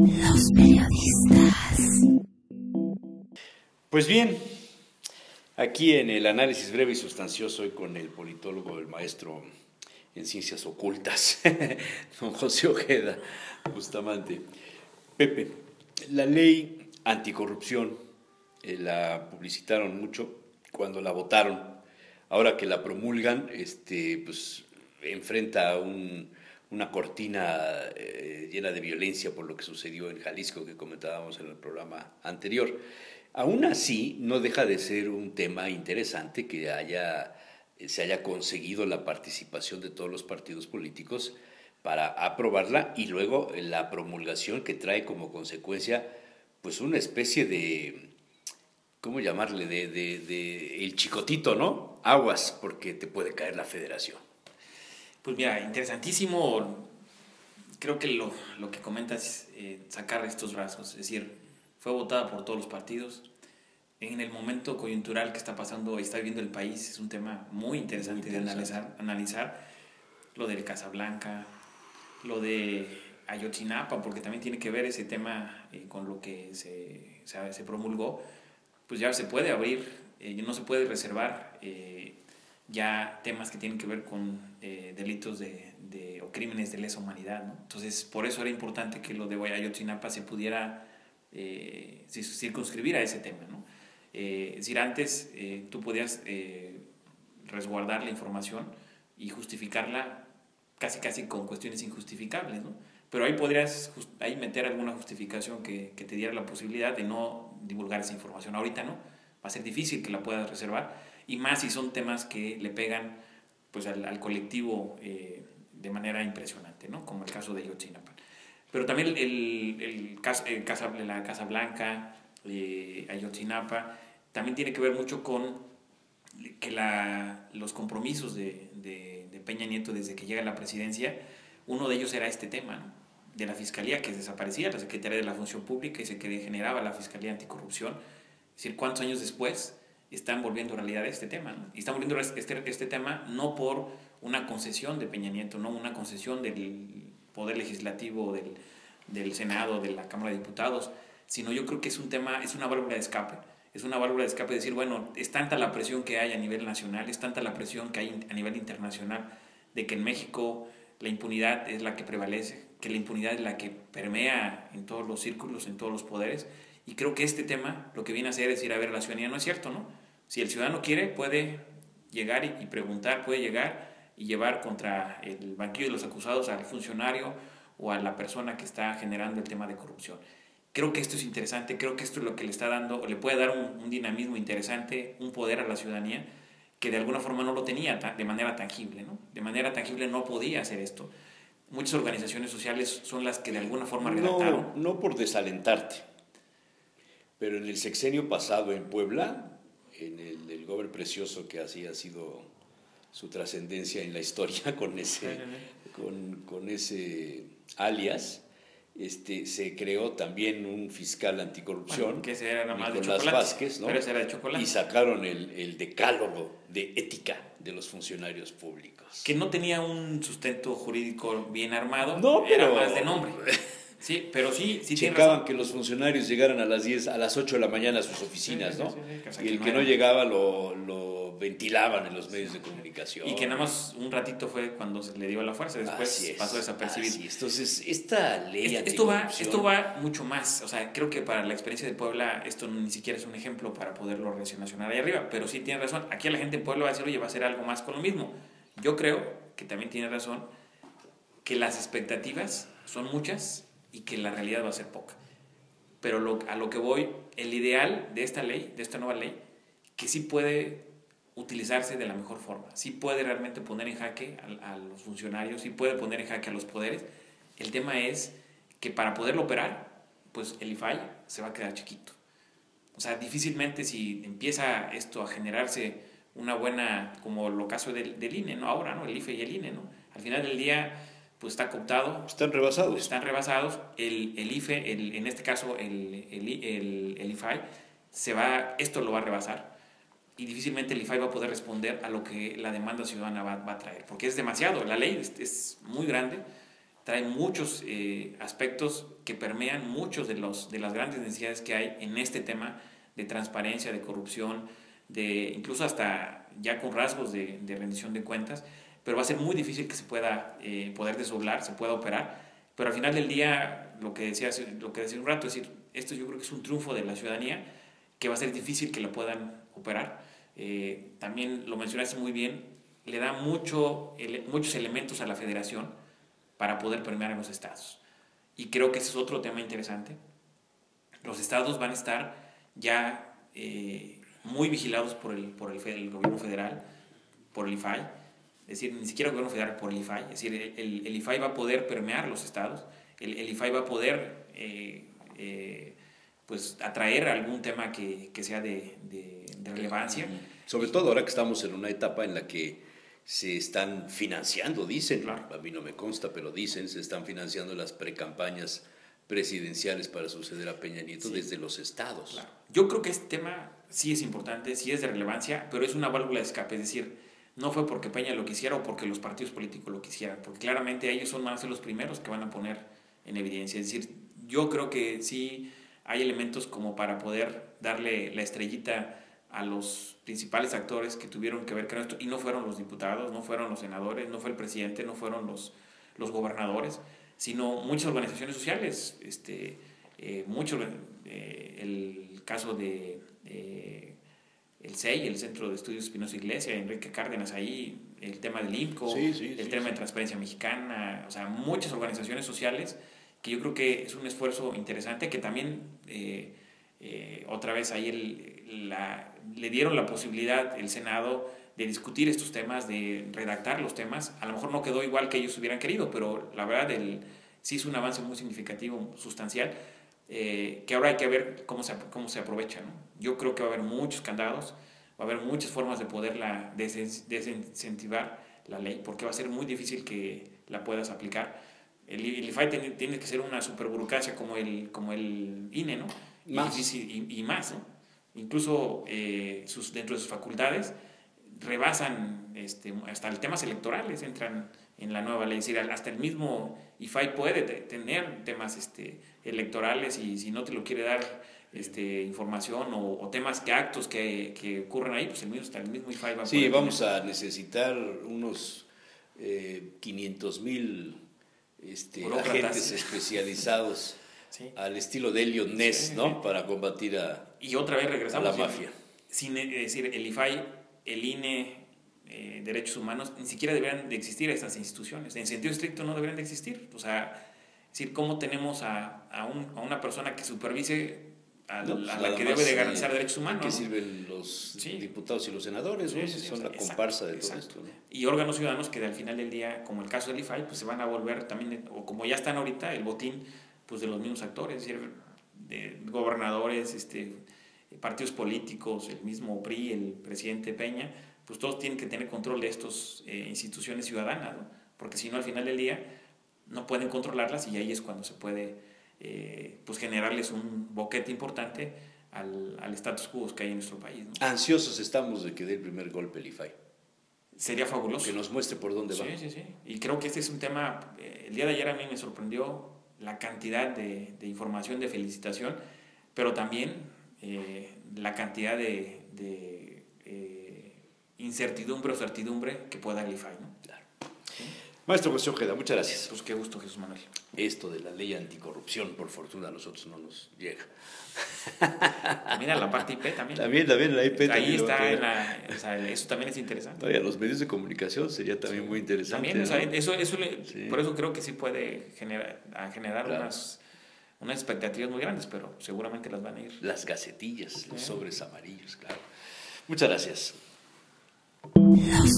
Los periodistas. Pues bien, aquí en el análisis breve y sustancioso, hoy con el politólogo, el maestro en ciencias ocultas, don José Ojeda Bustamante. Pepe, la ley anticorrupción la publicitaron mucho cuando la votaron. Ahora que la promulgan, pues enfrenta una cortina llena de violencia por lo que sucedió en Jalisco, que comentábamos en el programa anterior. Aún así, no deja de ser un tema interesante que se haya conseguido la participación de todos los partidos políticos para aprobarla, y luego la promulgación, que trae como consecuencia pues una especie de, ¿cómo llamarle? De el chicotito, ¿no? Aguas, porque te puede caer la federación. Pues mira, interesantísimo. Creo que lo que comentas, sacar estos rasgos, es decir, fue votada por todos los partidos. En el momento coyuntural que está pasando y está viviendo el país, es un tema muy interesante de analizar. Lo del Casablanca, lo de Ayotzinapa, porque también tiene que ver ese tema con lo que se promulgó. Pues ya se puede abrir, no se puede reservar ya temas que tienen que ver con delitos o crímenes de lesa humanidad, ¿no? Entonces, por eso era importante que lo de Ayotzinapa se pudiera circunscribir a ese tema, ¿no? Es decir, antes tú podías resguardar la información y justificarla casi con cuestiones injustificables, ¿no? Pero ahí podrías meter alguna justificación que te diera la posibilidad de no divulgar esa información. Ahorita no, va a ser difícil que la puedas reservar, y más si son temas que le pegan pues al colectivo de manera impresionante, ¿no? Como el caso de Ayotzinapa. Pero también la Casa Blanca, Ayotzinapa, también tiene que ver mucho con que los compromisos de Peña Nieto desde que llega a la presidencia, uno de ellos era este tema, ¿no? De la Fiscalía, que desaparecía, la Secretaría de la Función Pública, y se generaba la Fiscalía Anticorrupción. Es decir, ¿cuántos años después están volviendo realidad este tema, ¿no? Y están volviendo este tema no por una concesión de Peña Nieto, no una concesión del Poder Legislativo, del Senado, de la Cámara de Diputados, sino yo creo que es un tema, es una válvula de escape. Es una válvula de escape de decir, bueno, es tanta la presión que hay a nivel nacional, es tanta la presión que hay a nivel internacional de que en México la impunidad es la que prevalece, que la impunidad es la que permea en todos los círculos, en todos los poderes. Y creo que este tema lo que viene a hacer es decir, a ver, la ciudadanía no es cierto, ¿no? Si el ciudadano quiere, puede llegar y preguntar, puede llegar y llevar contra el banquillo de los acusados al funcionario o a la persona que está generando el tema de corrupción. Creo que esto es interesante, creo que esto es lo que le está dando, o le puede dar un dinamismo interesante, un poder a la ciudadanía que de alguna forma no lo tenía de manera tangible, ¿no? De manera tangible no podía hacer esto. Muchas organizaciones sociales son las que de alguna forma redactaron. No por desalentarte, pero en el sexenio pasado en Puebla, en el Gober Precioso, que así ha sido su trascendencia en la historia con ese alias, se creó también un fiscal anticorrupción, bueno, que ese era nada más Nicolás de chocolate, Vázquez, ¿no? Pero ese era de chocolate. Y sacaron el decálogo de ética de los funcionarios públicos. Que no tenía un sustento jurídico bien armado, no, pero era más de nombre. Sí, pero sí checaban que los funcionarios llegaran a las 8 de la mañana a sus oficinas, ¿no? Sí, y el que no llegaba lo ventilaban en los medios de comunicación. Y que nada más un ratito fue cuando se le dio la fuerza, después pasó desapercibido. Entonces, esta ley esto va mucho más. O sea, creo que para la experiencia de Puebla esto ni siquiera es un ejemplo para poderlo relacionar ahí arriba, pero sí tiene razón. Aquí la gente en Puebla va a decir, oye, va a ser algo más con lo mismo. Yo creo que también tiene razón que las expectativas son muchas y que la realidad va a ser poca. Pero a lo que voy, el ideal de esta ley, de esta nueva ley, que sí puede utilizarse de la mejor forma, sí puede realmente poner en jaque a los funcionarios, sí puede poner en jaque a los poderes. El tema es que para poderlo operar, pues el IFAI se va a quedar chiquito. O sea, difícilmente si empieza esto a generarse una buena, como lo caso del INE, ¿no? Ahora, ¿no? El IFE y el INE, ¿no? Al final del día, pues está cooptado. Están rebasados. Están rebasados. El IFE, en este caso el IFAI, esto lo va a rebasar. Y difícilmente el IFAI va a poder responder a lo que la demanda ciudadana va a traer. Porque es demasiado. La ley es muy grande. trae muchos aspectos que permean muchos de las grandes necesidades que hay en este tema de transparencia, de corrupción, de incluso hasta ya con rasgos de rendición de cuentas, pero va a ser muy difícil que se pueda poder desdoblar, se pueda operar, pero al final del día, lo que decía un rato, es decir, esto yo creo que es un triunfo de la ciudadanía, que va a ser difícil que lo puedan operar. También lo mencionaste muy bien, le da muchos elementos a la federación para poder permear en los estados. Y creo que ese es otro tema interesante. Los estados van a estar ya muy vigilados por el gobierno federal, por el IFAI, es decir, ni siquiera el gobierno federal, por el IFAI, es decir, el IFAI va a poder permear los estados, el IFAI va a poder pues atraer algún tema que sea de relevancia. Sobre todo ahora que estamos en una etapa en la que se están financiando, dicen, claro, a mí no me consta, pero dicen, se están financiando las precampañas presidenciales para suceder a Peña Nieto, sí, desde los estados. Claro. Yo creo que este tema sí es importante, sí es de relevancia, pero es una válvula de escape, es decir, no fue porque Peña lo quisiera o porque los partidos políticos lo quisieran, porque claramente ellos van a ser los primeros que van a poner en evidencia. Es decir, yo creo que sí hay elementos como para poder darle la estrellita a los principales actores que tuvieron que ver con esto, y no fueron los diputados, no fueron los senadores, no fue el presidente, no fueron los gobernadores, sino muchas organizaciones sociales, el caso de el CEI, el Centro de Estudios Espinosa Iglesia, Enrique Cárdenas ahí, el tema del INCO, el tema de Transparencia Mexicana, o sea, muchas organizaciones sociales que yo creo que es un esfuerzo interesante que también otra vez ahí le dieron la posibilidad el Senado de discutir estos temas, de redactar los temas. A lo mejor no quedó igual que ellos hubieran querido, pero la verdad sí es un avance muy significativo, sustancial, que ahora hay que ver cómo se aprovecha, ¿no? Yo creo que va a haber muchos candados, va a haber muchas formas de poderla desincentivar la ley, porque va a ser muy difícil que la puedas aplicar. El IFAI tiene que ser una superburocracia como el INE, ¿no? Más. Y más, ¿no? Incluso dentro de sus facultades rebasan hasta temas electorales, entran en la nueva ley. Es decir, hasta el mismo IFAI puede tener temas electorales, y si no te lo quiere dar información o temas actos que ocurren ahí, pues hasta el mismo IFAI va a poder vamos a necesitar unos 500,000 agentes especializados, sí, al estilo de Elliot Ness, sí, ¿no? Para combatir y otra vez regresamos a la mafia. Es decir, el IFAI, el INE, Derechos Humanos, ni siquiera deberían de existir estas instituciones. En sentido estricto no deberían de existir. O sea, es decir, ¿cómo tenemos a una persona que supervise a la que debe de garantizar derechos humanos? ¿Qué sirven los diputados y los senadores? ¿No? Son la comparsa de todo esto, ¿no? Y órganos ciudadanos que al final del día, como el caso del IFAI, pues se van a volver también, o como ya están ahorita, el botín pues de los mismos actores, es decir, de gobernadores, partidos políticos, el mismo PRI, el presidente Peña, pues todos tienen que tener control de estas instituciones ciudadanas, ¿no? Porque si no, al final del día no pueden controlarlas, y ahí es cuando se puede pues generarles un boquete importante al status quo que hay en nuestro país, ¿no? Ansiosos estamos de que dé el primer golpe el IFAI. Sería fabuloso. Que nos muestre por dónde va. Sí. Y creo que este es un tema, el día de ayer a mí me sorprendió la cantidad de información, de felicitación, pero también la cantidad de incertidumbre o certidumbre que pueda dar el IFAI, ¿no? Claro. ¿Sí? Maestro José Ojeda, muchas gracias. Pues qué gusto, Jesús Manuel. Esto de la ley anticorrupción, por fortuna, a nosotros no nos llega. También a la parte IP también. También la IP. Ahí está, eso también es interesante. Oye, a los medios de comunicación sería también muy interesante. También, ¿no? Sí. Por eso creo que sí puede generar claro, unas expectativas muy grandes, pero seguramente las van a ir. Las gacetillas, los sobres amarillos, claro. Muchas gracias. Los